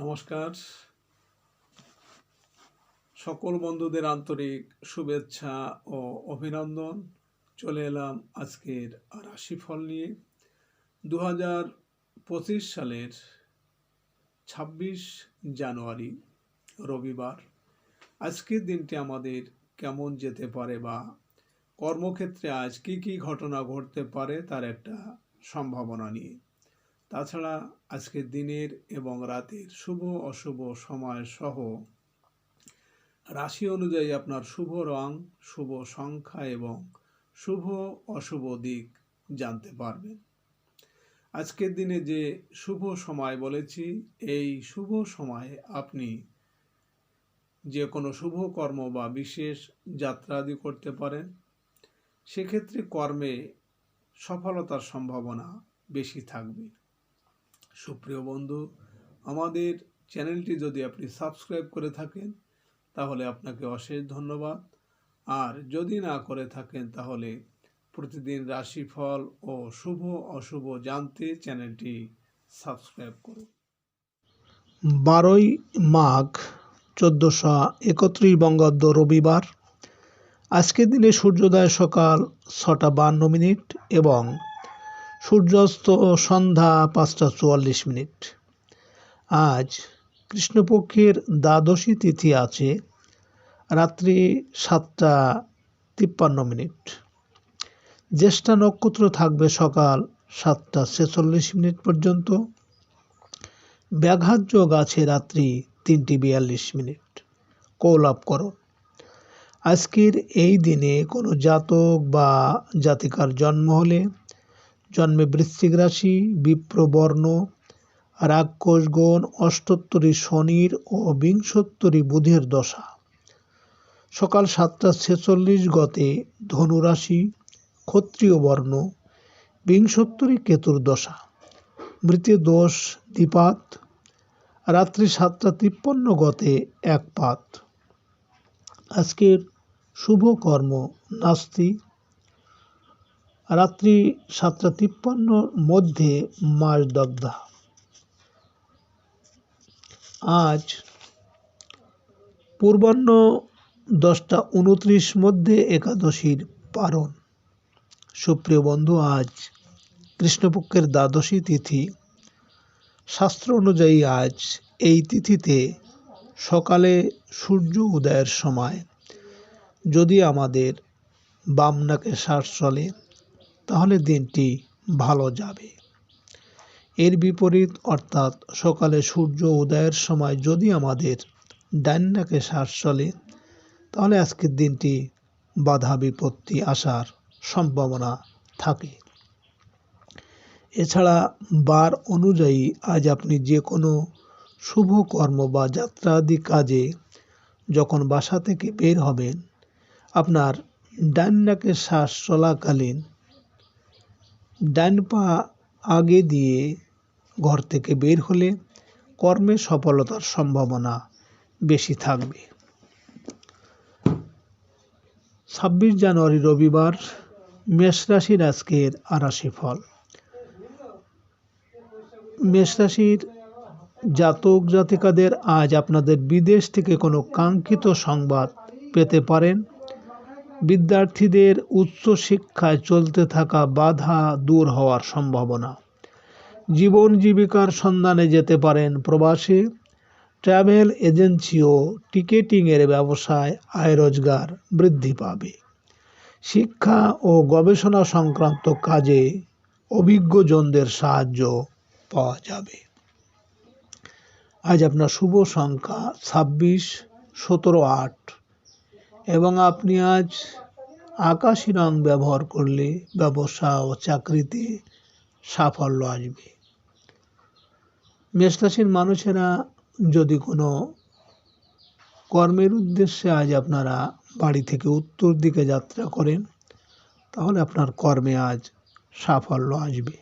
নমস্কার, সকল বন্ধুদের আন্তরিক শুভেচ্ছা ও অভিনন্দন। চলে এলাম আজকের রাশিফল নিয়ে। 2025 সালের 26 জানুয়ারি রবিবার। আজকের দিনটি আমাদের কেমন যেতে পারে বা কর্মক্ষেত্রে আজ কি ঘটনা ঘটতে পারে তার একটা সম্ভাবনা নিয়ে। তাছাড়া আজকের দিনের এবং রাতের শুভ অশুভ সময় সহ রাশি অনুযায়ী আপনার শুভ রং, শুভ সংখ্যা এবং শুভ অশুভ দিক জানতে পারবেন। আজকের দিনে যে শুভ সময় বলেছি, এই শুভ সময়ে আপনি যে কোনো শুভ কর্ম বা বিশেষ যাত্রা আদি করতে পারেন। সেক্ষেত্রে কর্মে সফলতার সম্ভাবনা বেশি থাকবে। সুপ্রিয় বন্ধু, আমাদের চ্যানেলটি যদি আপনি সাবস্ক্রাইব করে থাকেন তাহলে আপনাকে অশেষ ধন্যবাদ। আর যদি না করে থাকেন তাহলে প্রতিদিন রাশিফল ও শুভ অশুভ জানতে চ্যানেলটি সাবস্ক্রাইব করুন। 12ই মাঘ 1431 বঙ্গাব্দ রবিবার। আজকের দিনে সূর্যোদয় সকাল 6:52 এবং সূর্যাস্ত সন্ধ্যা 5:44। আজ কৃষ্ণপক্ষের দ্বাদশী তিথি আছে রাত্রি 7:53। জ্যেষ্ঠা নক্ষত্র থাকবে সকাল 7:46 পর্যন্ত। ব্যাঘাত যোগ আছে রাত্রি 3:42। কৌলাভকরণ। আজকের এই দিনে কোনো জাতক বা জাতিকার জন্ম হলে জন্মে বৃশ্চিক রাশি, বিপ্রবর্ণ, রাক্ষসগণ, অষ্টোত্তরী শনির ও বিংশোত্তরী বুধের দশা। সকাল 7:46 গতে ধনু রাশি, ক্ষত্রিয় বর্ণ, বিংশোত্তরী কেতুর দশা। মৃতে দোষ দ্বিপাত। রাত্রি 7:53 গতে একপাত। আজকের শুভ কর্ম নাস্তি। রাত্রি 7:53 মধ্যে মাস দগ্ধা। আজ পূর্বাহ্ন 10:29 মধ্যে একাদশীর পারণ। সুপ্রিয় বন্ধু, আজ কৃষ্ণপক্ষের দ্বাদশী তিথি। শাস্ত্র অনুযায়ী আজ এই তিথিতে সকালে সূর্য উদয়ের সময় যদি আমাদের বাম নাকে শ্বাস চলে তাহলে দিনটি ভালো যাবে। এর বিপরীত অর্থাৎ সকালে সূর্য উদয়ের সময় যদি আমাদের ডান নাকে শ্বাস চলে তাহলে আজকের দিনটি বাধা বিপত্তি আসার সম্ভাবনা থাকে। এছাড়া বার অনুযায়ী আজ আপনি যে কোনো শুভ কর্ম বা যাত্রা আদি কাজে যখন বাসা থেকে বের হবেন, আপনার ডান নাকে শ্বাস চলাকালীন ডান পা আগে দিয়ে ঘর থেকে বের হলে কর্মে সফলতার সম্ভাবনা বেশি থাকবে। 26 জানুয়ারি রবিবার। মেষ রাশির আজকের রাশিফল। মেষ রাশির জাতক জাতিকাদের আজ আপনাদের বিদেশ থেকে কোনো কাঙ্ক্ষিত সংবাদ পেতে পারেন। বিদ্যার্থীদের উচ্চ শিক্ষায় চলতে থাকা বাধা দূর হওয়ার সম্ভাবনা। জীবন জীবিকার সন্ধানে যেতে পারেন প্রবাসে। ট্রাভেল এজেন্সি ও টিকেটিংয়ের ব্যবসায় আয় রোজগার বৃদ্ধি পাবে। শিক্ষা ও গবেষণা সংক্রান্ত কাজে অভিজ্ঞজনদের সাহায্য পাওয়া যাবে। আজ আপনার শুভ সংখ্যা 26, 17, 8 এবং আপনি আজ আকাশি রং ব্যবহার করলে ব্যবসা ও চাকরিতে সাফল্য আসবে। মেষ রাশির মানুষেরা যদি কোনো কর্মের উদ্দেশ্যে আজ আপনারা বাড়ি থেকে উত্তর দিকে যাত্রা করেন তাহলে আপনার কর্মে আজ সাফল্য আসবে।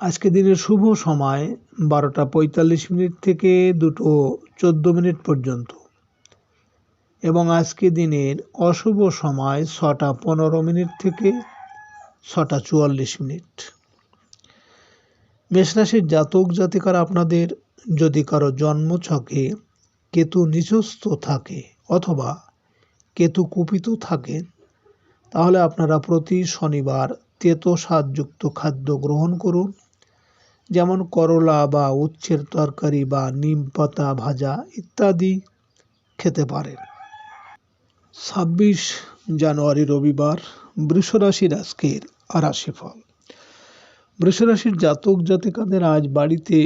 আজকে দিনের শুভ সময় 12:45 থেকে 2:14 পর্যন্ত এবং আজকে দিনের অশুভ সময় 6:15 থেকে 6:44। মেষরাশির জাতক জাতিকারা আপনাদের যদি কারো জন্মছকে কেতু নিচস্থ থাকে অথবা কেতু কুপিত থাকেন, তাহলে আপনারা প্রতি শনিবার তেতো স্বাদযুক্ত খাদ্য গ্রহণ করুন, যেমন করলা বা উচ্ছের তরকারি বা নিম পাতা ভাজা ইত্যাদি খেতে পারেন। 26 জানুয়ারি রবিবার বৃষরাশির আজকের রাশিফল। বৃষরাশির জাতক জাতিকাদের আজ বাড়িতে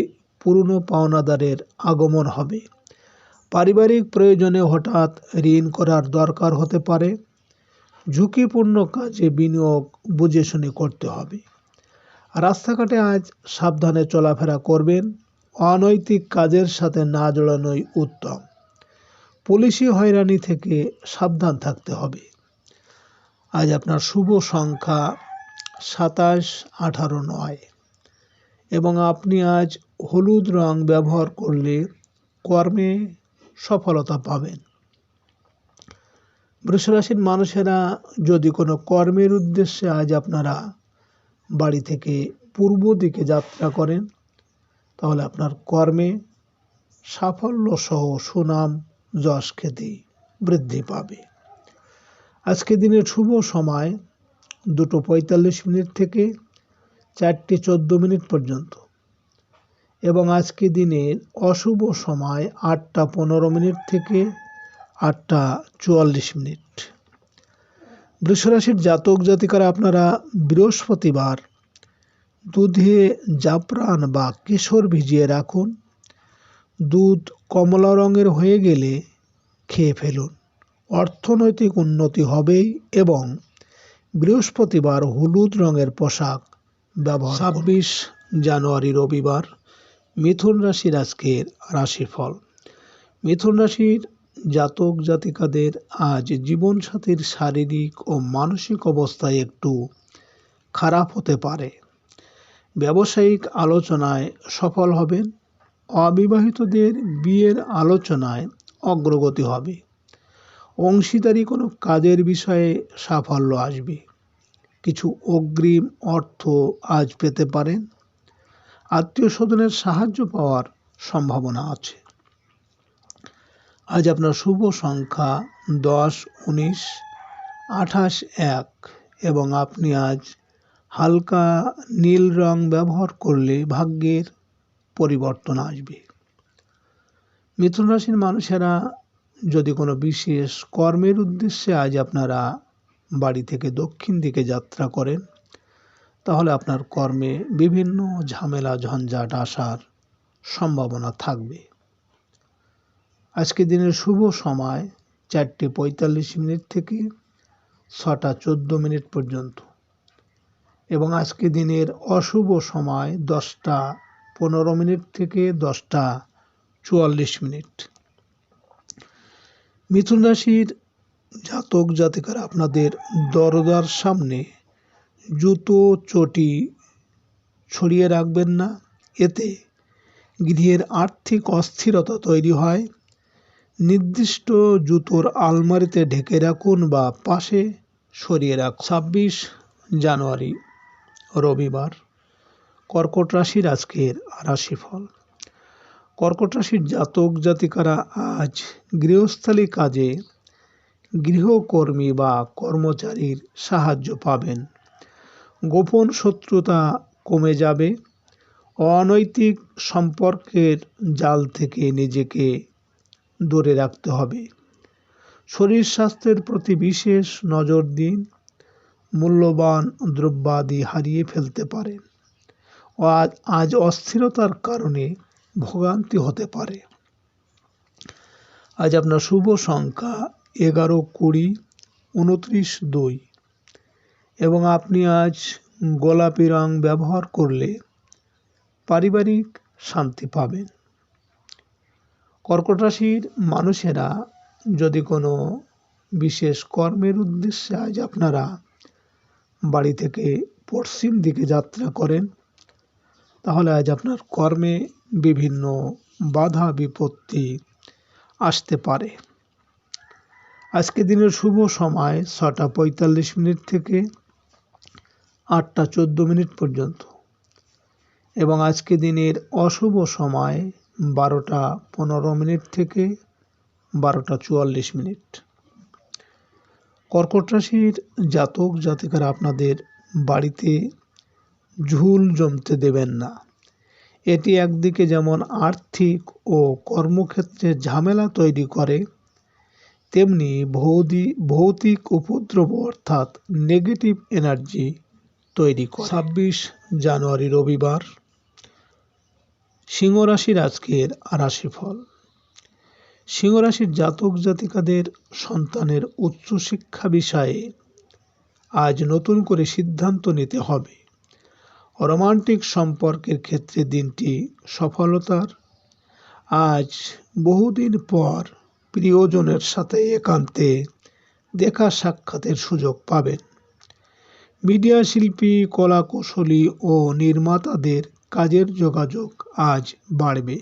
পুরনো পাওনাদারের আগমন হবে। পারিবারিক প্রয়োজনে হঠাৎ ঋণ করার দরকার হতে পারে। ঝুঁকিপূর্ণ কাজে বিনিয়োগ বুঝে শুনে করতে হবে। রাস্তাঘাটে আজ সাবধানে চলাফেরা করবেন। অনৈতিক কাজের সাথে না জড়ানোই উত্তম। পুলিশি হয়রানি থেকে সাবধান থাকতে হবে। আজ আপনার শুভ সংখ্যা 27, 18, 9 এবং আপনি আজ হলুদ রং ব্যবহার করলে কর্মে সফলতা পাবেন। বৃষরাশির মানুষেরা যদি কোনো কর্মের উদ্দেশ্যে আজ আপনারা বাড়ি থেকে পূর্ব দিকে যাত্রা করেন, তাহলে আপনার কর্মে সাফল্য সহ সুনাম যশ খ্যাতি বৃদ্ধি পাবে। আজকে দিনের শুভ সময় 2:45 থেকে 4:14 পর্যন্ত এবং আজকে দিনের অশুভ সময় 8:15 থেকে 8:44। বৃষরাশির জাতক জাতিকারা আপনারা বৃহস্পতিবার দুধে জাফরান বা কেশর ভিজিয়ে রাখুন। দুধ কমলা রঙের হয়ে গেলে খেয়ে ফেলুন। অর্থনৈতিক উন্নতি হবেই এবং বৃহস্পতিবার হলুদ রঙের পোশাক ব্যবহার। 26 জানুয়ারি রবিবার মিথুন রাশির আজকের রাশিফল। মিথুন রাশির জাতক জাতিকাদের আজ জীবনসাথীর শারীরিক ও মানসিক অবস্থায় একটু খারাপ হতে পারে। ব্যবসায়িক আলোচনায় সফল হবেন। অবিবাহিতদের বিয়ের আলোচনায় অগ্রগতি হবে। অংশীদারি কোনো কাজের বিষয়ে সাফল্য আসবে। কিছু অগ্রিম অর্থ আজ পেতে পারেন। আত্মীয় স্বজনের সাহায্য পাওয়ার সম্ভাবনা আছে। আজ আপনার শুভ সংখ্যা 10, 19, 28, 1 এবং আপনি আজ হালকা নীল রং ব্যবহার করলে ভাগ্যের পরিবর্তন আসবে। মিথুন রাশির মানুষেরা যদি কোনো বিশেষ কর্মের উদ্দেশ্যে আজ আপনারা বাড়ি থেকে দক্ষিণ দিকে যাত্রা করেন, তাহলে আপনার কর্মে বিভিন্ন ঝামেলা ঝঞ্ঝাট আসার সম্ভাবনা থাকবে। আজকে দিনের শুভ সময় 4:45 থেকে 6:14 পর্যন্ত এবং আজকে দিনের অশুভ সময় 10:15 থেকে 10:44। মিথুন রাশির জাতক জাতিকারা আপনাদের দরজার সামনে জুতো চটি ছড়িয়ে রাখবেন না। এতে গৃহের আর্থিক অস্থিরতা তৈরি হয়। নির্দিষ্ট জুতোর আলমারিতে ঢেকে রাখুন বা পাশে সরিয়ে রাখুন। 26 জানুয়ারি রবিবার কর্কট রাশির আজকের রাশিফল। কর্কট রাশির জাতক জাতিকারা আজ গৃহস্থালী কাজে গৃহকর্মী বা কর্মচারীর সাহায্য পাবেন। গোপন শত্রুতা কমে যাবে। অনৈতিক সম্পর্কের জাল থেকে নিজেকে দূরে রাখতে হবে। শরীর স্বাস্থ্যের প্রতি বিশেষ নজর দিন। মূল্যবান দ্রব্যাদি হারিয়ে ফেলতে পারেন। আজ অস্থিরতার কারণে ভোগান্তি হতে পারে। আজ আপনার শুভ সংখ্যা 11, 20, 29, 2 এবং আপনি আজ গোলাপি রং ব্যবহার করলে পারিবারিক শান্তি পাবেন। কর্কট রাশির মানুষেরা যদি কোনো বিশেষ কর্মের উদ্দেশ্যে আজ আপনারা বাড়ি থেকে পশ্চিম দিকে যাত্রা করেন, তাহলে আজ আপনার কর্মে বিভিন্ন বাধা বিপত্তি আসতে পারে। আজকে দিনের শুভ সময় 6:45 থেকে 8:14 পর্যন্ত এবং আজকে দিনের অশুভ সময় 12:15 থেকে 12:44। কর্কট রাশির জাতক জাতিকারা আপনাদের বাড়িতে ঝুল জমতে দেবেন না। এটি একদিকে যেমন আর্থিক ও কর্মক্ষেত্রে ঝামেলা তৈরি করে, তেমনি ভৌতিক উপদ্রব অর্থাৎ নেগেটিভ এনার্জি তৈরি করে। 26 জানুয়ারি রবিবার, সিংহ রাশির আজকের রাশিফল। সিংহ রাশির জাতক জাতিকাদের সন্তানের উচ্চশিক্ষা বিষয়ে আজ নতুন করে সিদ্ধান্ত নিতে হবে। রোমান্টিক সম্পর্কের ক্ষেত্রে দিনটি সফলতার। আজ বহুদিন পর প্রিয়জনের সাথে একান্তে দেখা সাক্ষাতের সুযোগ পাবেন। মিডিয়া শিল্পী, কলাকুশলী ও নির্মাতাদের কাজের যোগাযোগ আজ বাড়বে।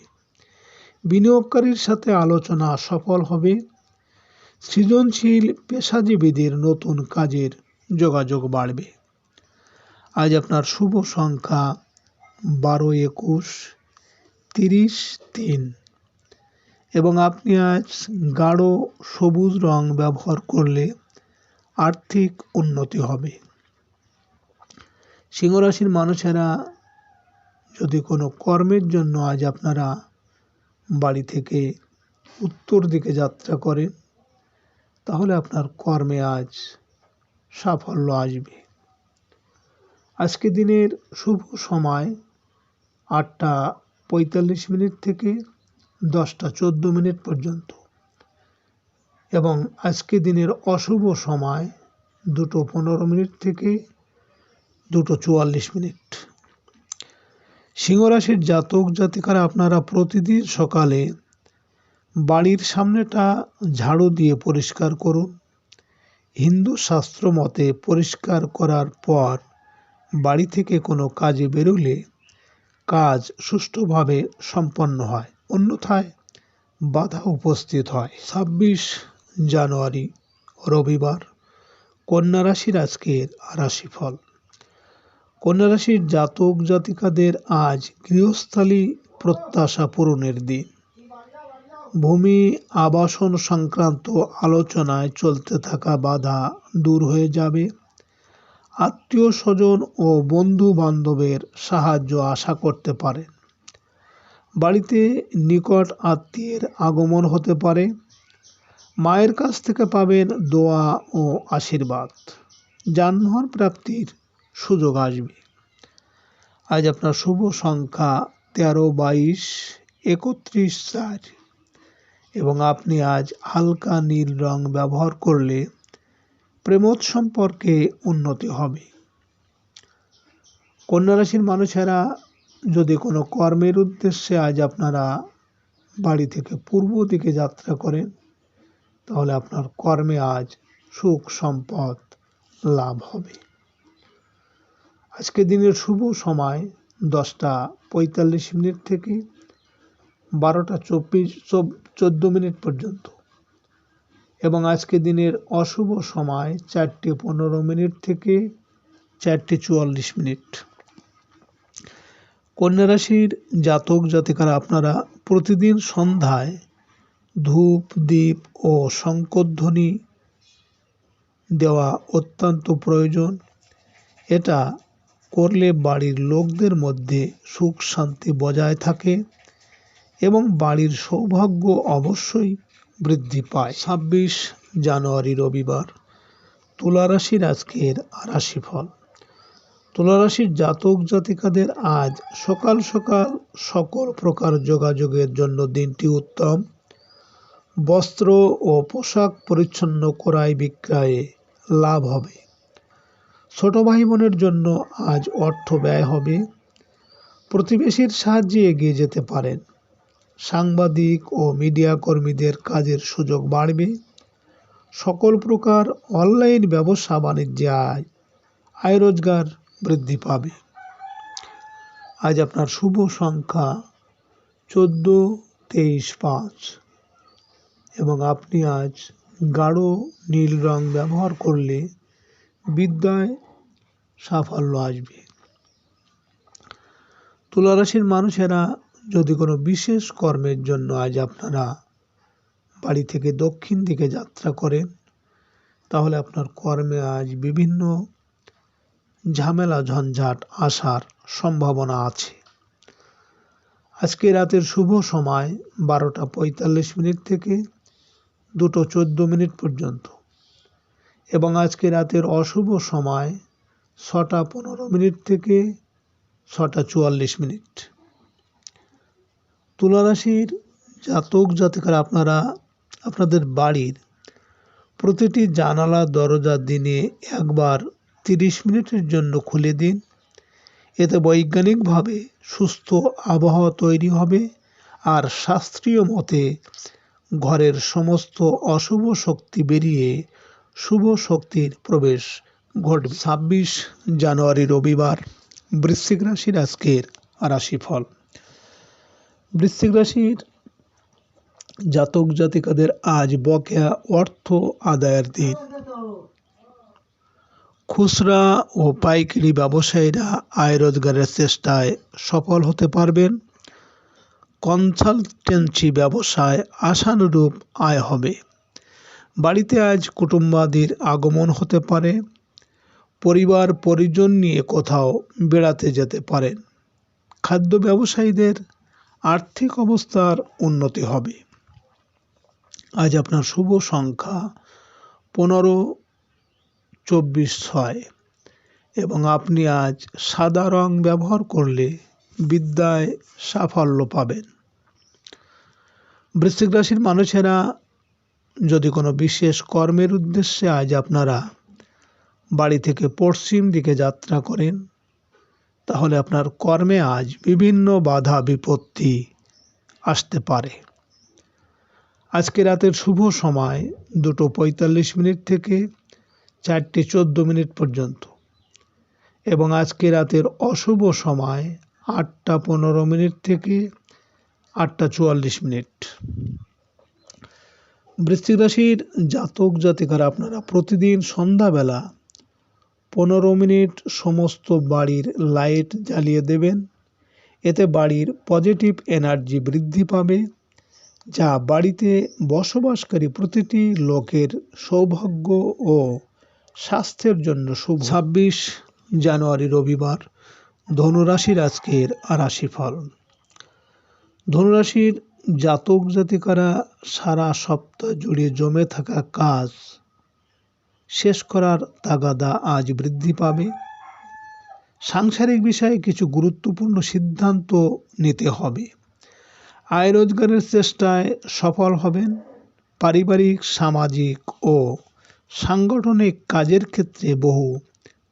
বিনিয়োগকারীর সাথে আলোচনা সফল হবে। সৃজনশীল পেশাজীবীদের নতুন কাজের যোগাযোগ বাড়বে। আজ আপনার শুভ সংখ্যা 12, 21, 30, 3 এবং আপনি আজ গাঢ় সবুজ রং ব্যবহার করলে আর্থিক উন্নতি হবে। সিংহ রাশির মানুষেরা যদি কোনো কর্মের জন্য আজ আপনারা বাড়ি থেকে উত্তর দিকে যাত্রা করেন, তাহলে আপনার কর্মে আজ সাফল্য আসবে। আজকে দিনের শুভ সময় 8:45 থেকে 10:14 পর্যন্ত এবং আজকে দিনের অশুভ সময় 2:15 থেকে 2:44। সিংহ রাশির জাতক জাতিকারা আপনারা প্রতিদিন সকালে বাড়ির সামনেটা ঝাড়ু দিয়ে পরিষ্কার করুন। হিন্দু শাস্ত্র মতে পরিষ্কার করার পর বাড়ি থেকে কোনো কাজে বেরোলে কাজ সুষ্ঠুভাবে সম্পন্ন হয়, অন্যথায় বাধা উপস্থিত হয়। 26 জানুয়ারি রবিবার, কন্যা রাশির আজকের রাশিফল। কন্যা রাশির জাতক জাতিকাদের আজ গৃহস্থালী প্রত্যাশা পূরণের দিন। ভূমি আবাসন সংক্রান্ত আলোচনায় চলতে থাকা বাধা দূর হয়ে যাবে। আত্মীয় স্বজন ও বন্ধু বান্ধবের সাহায্য আশা করতে পারেন। বাড়িতে নিকট আত্মীয়ের আগমন হতে পারে। মায়ের কাছ থেকে পাবেন দোয়া ও আশীর্বাদ। যানবাহন প্রাপ্তির সুযোগ আসবে। আজ আপনার শুভ সংখ্যা 13, 22, 31, 4 এবং আপনি আজ হালকা নীল রং ব্যবহার করলে প্রেমোৎ সম্পর্কে উন্নতি হবে। কন্যা রাশির মানুষেরা যদি কোনো কর্মের উদ্দেশ্যে আজ আপনারা বাড়ি থেকে পূর্ব দিকে যাত্রা করেন, তাহলে আপনার কর্মে আজ সুখ সম্পদ লাভ হবে। আজকে দিনের শুভ সময় 10:45 থেকে 12:14 পর্যন্ত এবং আজকে দিনের অশুভ সময় 4:15 থেকে 4:44। কন্যা রাশির জাতক জাতিকারা আপনারা প্রতিদিন সন্ধ্যায় ধূপ, দীপ ও শঙ্খধ্বনি দেওয়া অত্যন্ত প্রয়োজন। এটা করলে বাড়ির লোকদের মধ্যে সুখ শান্তি বজায় থাকে এবং বাড়ির সৌভাগ্য অবশ্যই বৃদ্ধি পায়। 26 জানুয়ারি রবিবার, তুলা রাশির আজকের রাশিফল। তুলা রাশির জাতক জাতিকাদের আজ সকাল সকাল সকল প্রকার যোগাযোগের জন্য দিনটি উত্তম। বস্ত্র ও পোশাক পরিচ্ছন্ন ক্রয় বিক্রয়ে লাভ হবে। ছোট ভাই বোনের জন্য আজ অর্থ ব্যয় হবে। প্রতিবেশীর সাহায্যে এগিয়ে যেতে পারেন। সাংবাদিক ও মিডিয়া কর্মীদের কাজের সুযোগ বাড়বে। সকল প্রকার অনলাইন ব্যবসা বাণিজ্যে আয় রোজগার বৃদ্ধি পাবে। আজ আপনার শুভ সংখ্যা 14, 23, 5 এবং আপনি আজ গাঢ় নীল রং ব্যবহার করলে বিদ্যায় সাফল্য আসবে। তুলা রাশির মানুষেরা যদি কোনো বিশেষ কর্মের জন্য আজ আপনারা বাড়ি থেকে দক্ষিণ দিকে যাত্রা করেন, তাহলে আপনার কর্মে আজ বিভিন্ন ঝামেলা ঝঞ্ঝাট আসার সম্ভাবনা আছে। আজকে রাতের শুভ সময় 12:45 থেকে 2:14 পর্যন্ত এবং আজকে রাতের অশুভ সময় 6:15 থেকে 6:44। তুলা রাশির জাতক জাতিকারা আপনারা আপনাদের বাড়ির প্রতিটি জানালা দরজা দিনে একবার 30 মিনিটের জন্য খুলে দিন। এতে বৈজ্ঞানিকভাবে সুস্থ আবহাওয়া তৈরি হবে আর শাস্ত্রীয় মতে ঘরের সমস্ত অশুভ শক্তি বেরিয়ে শুভ শক্তির প্রবেশ ঘটবে। 26 জানুয়ারি রবিবার বৃশ্চিক রাশির আজকের রাশিফল। বৃশ্চিক রাশির জাতক জাতিকাদের আজ বকেয়া অর্থ আদায়ের দিন। খুচরা ও পাইকারি ব্যবসায়ীরা আয় রোজগারের চেষ্টায় সফল হতে পারবেন। কনসালটেন্সি ব্যবসায় আশানুরূপ আয় হবে। বাড়িতে আজ কুটুম্বাদির আগমন হতে পারে। পরিবার পরিজন নিয়ে কোথাও বেড়াতে যেতে পারেন। খাদ্য ব্যবসায়ীদের আর্থিক অবস্থার উন্নতি হবে। আজ আপনার শুভ সংখ্যা 15, 24, 6 এবং আপনি আজ সাদা রং ব্যবহার করলে বিদ্যায় সাফল্য পাবেন। বৃশ্চিক রাশির মানুষেরা যদি কোনো বিশেষ কর্মের উদ্দেশ্যে আজ আপনারা বাড়ি থেকে পশ্চিম দিকে যাত্রা করেন, তাহলে আপনার কর্মে আজ বিভিন্ন বাধা বিপত্তি আসতে পারে। আজকে রাতের শুভ সময় 2:45 থেকে 4:14 পর্যন্ত এবং আজকে রাতের অশুভ সময় 8:15 থেকে 8:44। বৃশ্চিক রাশির জাতক জাতিকারা আপনারা প্রতিদিন সন্ধ্যাবেলা 15 মিনিট সমস্ত বাড়ির লাইট জ্বালিয়ে দেবেন। এতে বাড়ির পজিটিভ এনার্জি বৃদ্ধি পাবে, যা বাড়িতে বসবাসকারী প্রতিটি লোকের সৌভাগ্য ও স্বাস্থ্যের জন্য শুভ। 26 জানুয়ারি রবিবার ধনুরাশির আজকের রাশিফল। ধনুরাশির জাতক জাতিকারা সারা সপ্তাহ জুড়ে জমে থাকা কাজ শেষ করার তাগাদা আজ বৃদ্ধি পাবে। সাংসারিক বিষয়ে কিছু গুরুত্বপূর্ণ সিদ্ধান্ত নিতে হবে। আয় রোজগারের চেষ্টায় সফল হবেন। পারিবারিক, সামাজিক ও সাংগঠনিক কাজের ক্ষেত্রে বহু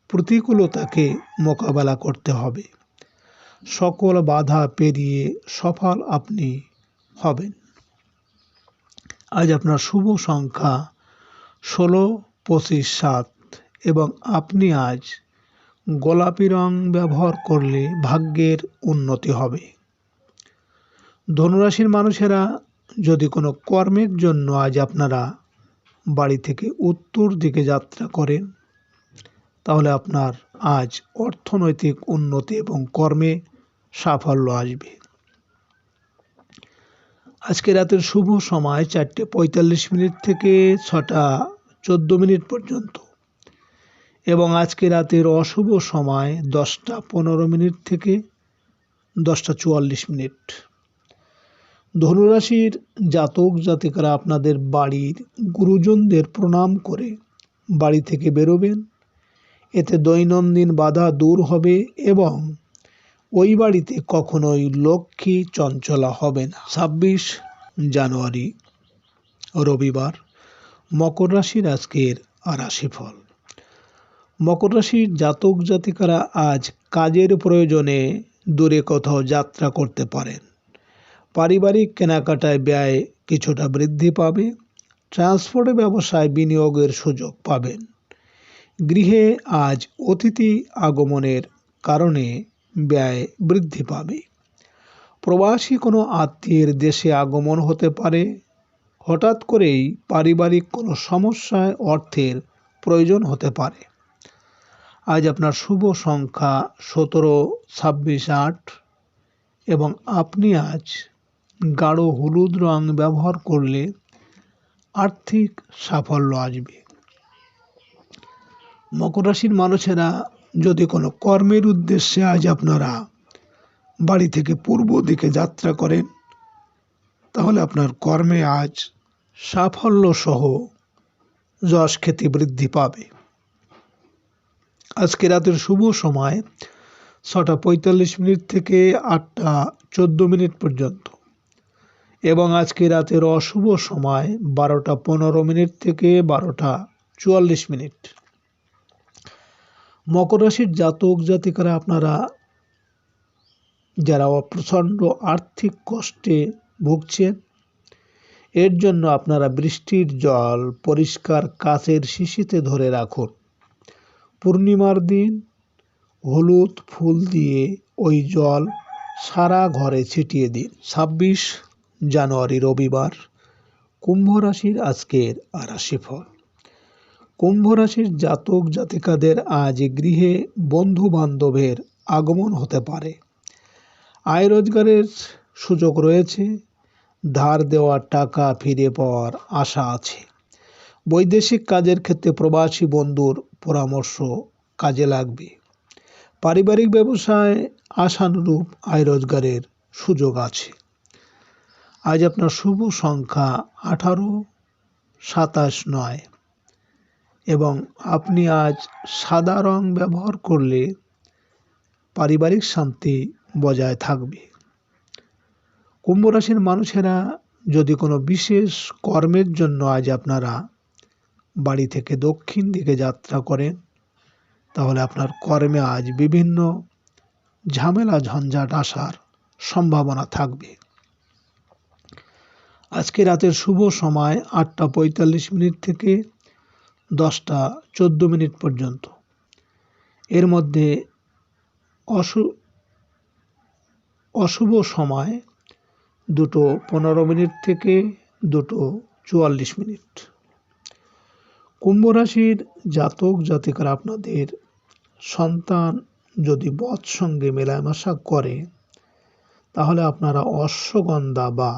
প্রতিকূলতাকে মোকাবেলা করতে হবে। সকল বাধা পেরিয়ে সফল আপনি হবেন। আজ আপনার শুভ সংখ্যা 16, 25, 7 এবং আপনি আজ গোলাপি রং ব্যবহার করলে ভাগ্যের উন্নতি হবে। ধনুরাশির মানুষেরা যদি কোনো কর্মের জন্য আজ আপনারা বাড়ি থেকে উত্তর দিকে যাত্রা করেন, তাহলে আপনার আজ অর্থনৈতিক উন্নতি এবং কর্মে সাফল্য আসবে। আজকে রাতের শুভ সময় 4:45 থেকে 6:14 পর্যন্ত এবং আজকে রাতের অশুভ সময় 10:15 থেকে 10:44। ধনুরাশির জাতক জাতিকারা আপনাদের বাড়ির গুরুজনদের প্রণাম করে বাড়ি থেকে বেরোবেন। এতে দৈনন্দিন বাধা দূর হবে এবং ওই বাড়িতে কখনোই লক্ষ্মী চঞ্চলা হবে না। 26 জানুয়ারি রবিবার মকর রাশির আজকের রাশিফল। মকর রাশির জাতক জাতিকারা আজ কাজের প্রয়োজনে দূরে কোথাও যাত্রা করতে পারেন। পারিবারিক কেনাকাটায় ব্যয় কিছুটা বৃদ্ধি পাবে। ট্রান্সপোর্ট ব্যবসায় বিনিয়োগের সুযোগ পাবেন। গৃহে আজ অতিথি আগমনের কারণে ব্যয় বৃদ্ধি পাবে। প্রবাসী কোনো আত্মীয়ের দেশে আগমন হতে পারে। হঠাৎ করেই পারিবারিক কোনো সমস্যায় অর্থের প্রয়োজন হতে পারে। আজ আপনার শুভ সংখ্যা 17, 26, 8 এবং আপনি আজ গাঢ় হলুদ রং ব্যবহার করলে আর্থিক সাফল্য আসবে। মকর রাশির মানুষেরা যদি কোনো কর্মের উদ্দেশ্যে আজ আপনারা বাড়ি থেকে পূর্ব দিকে যাত্রা করেন, তাহলে আপনার কর্মে আজ সাফল্য সহ যশ খ্যাতি বৃদ্ধি পাবে। আজকে রাতের শুভ সময় 6:45 থেকে 8:14 পর্যন্ত এবং আজকে রাতের অশুভ সময় 12:15 থেকে 12:44। মকর রাশির জাতক জাতিকারা আপনারা যারা প্রচণ্ড আর্থিক কষ্টে ভুগছেন, এর জন্য আপনারা বৃষ্টির জল পরিষ্কার কাচের শিশিতে ধরে রাখুন। পূর্ণিমার দিন হলুদ ফুল দিয়ে ওই জল সারা ঘরে ছিটিয়ে দিন। 26 জানুয়ারি রবিবার কুম্ভ রাশির আজকের রাশিফল। কুম্ভ রাশির জাতক জাতিকাদের আজ গৃহে বন্ধু বান্ধবের আগমন হতে পারে। আয় রোজগারের সুযোগ রয়েছে। ধার দেওয়া টাকা ফিরে পাওয়ার আশা আছে। বৈদেশিক কাজের ক্ষেত্রে প্রবাসী বন্ধুর পরামর্শ কাজে লাগবে। পারিবারিক ব্যবসায় আশানুরূপ আয় রোজগারের সুযোগ আছে। আজ আপনার শুভ সংখ্যা 18, 27, 9 এবং আপনি আজ সাদা রং ব্যবহার করলে পারিবারিক শান্তি বজায় থাকবে। কুম্ভ রাশির মানুষেরা যদি কোনো বিশেষ কর্মের জন্য আজ আপনারা বাড়ি থেকে দক্ষিণ দিকে যাত্রা করেন, তাহলে আপনার কর্মে আজ বিভিন্ন ঝামেলা ঝঞ্ঝাট আসার সম্ভাবনা থাকবে। আজকে রাতের শুভ সময় 8:45 থেকে 10:14 পর্যন্ত। এর মধ্যে অশুভ সময় 2:15 থেকে 2:44। কুম্ভ রাশির জাতক জাতিকারা আপনাদের সন্তান যদি বৎ সঙ্গে মেলামেশা করে, তাহলে আপনারা অশ্বগন্ধা বা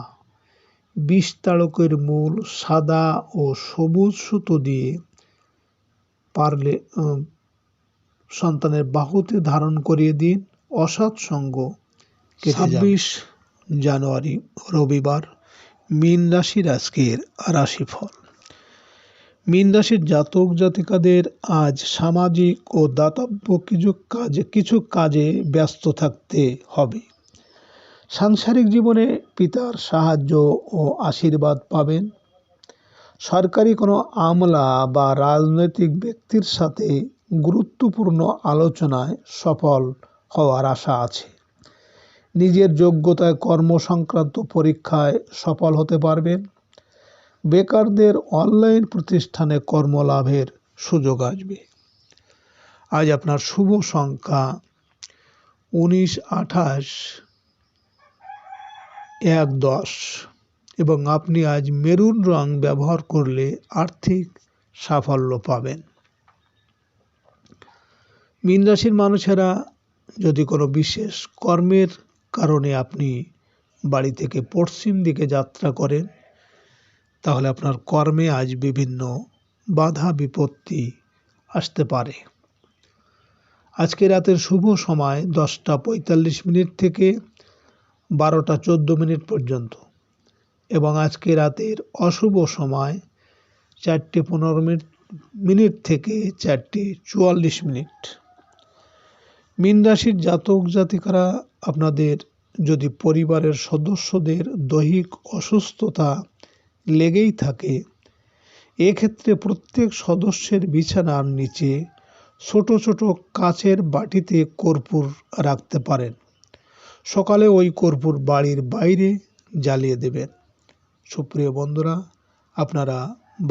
বিষতাড়কের মূল সাদা ও সবুজ সুতো দিয়ে পারলে সন্তানের বাহুতে ধারণ করিয়ে দিন। অসৎ সঙ্গ কেটে যাবে। 26 জানুয়ারি রবিবার মীন রাশির আজকের রাশিফল। মীন রাশির জাতক জাতিকাদের আজ সামাজিক ও দাতব্য কিছু কাজে ব্যস্ত থাকতে হবে। সাংসারিক জীবনে পিতার সাহায্য ও আশীর্বাদ পাবেন। সরকারি কোনো আমলা বা রাজনৈতিক ব্যক্তির সাথে গুরুত্বপূর্ণ আলোচনায় সফল হওয়ার আশা আছে। নিজের যোগ্যতায় কর্মসংক্রান্ত পরীক্ষায় সফল হতে পারবেন। বেকারদের অনলাইন প্রতিষ্ঠানে কর্মলাভের সুযোগ আসবে। আজ আপনার শুভ সংখ্যা 19, 28, 1, 10 এবং আপনি আজ মেরুন রং ব্যবহার করলে আর্থিক সাফল্য পাবেন। মীন রাশির মানুষেরা যদি কোনো বিশেষ কর্মের কারণে আপনি বাড়ি থেকে পশ্চিম দিকে যাত্রা করেন, তাহলে আপনার কর্মে আজ বিভিন্ন বাধা বিপত্তি আসতে পারে। আজকে রাতের শুভ সময় 10:45 থেকে 12:14 পর্যন্ত এবং আজকে রাতের অশুভ সময় 4:15 থেকে 4:44। মীন রাশির জাতক জাতিকারা আপনাদের যদি পরিবারের সদস্যদের দৈহিক অসুস্থতা লেগেই থাকে, এক্ষেত্রে প্রত্যেক সদস্যের বিছানার নিচে ছোট ছোট কাচের বাটিতে কর্পূর রাখতে পারেন। সকালে ওই কর্পূর বাড়ির বাইরে জ্বালিয়ে দেবেন। সুপ্রিয় বন্ধুরা, আপনারা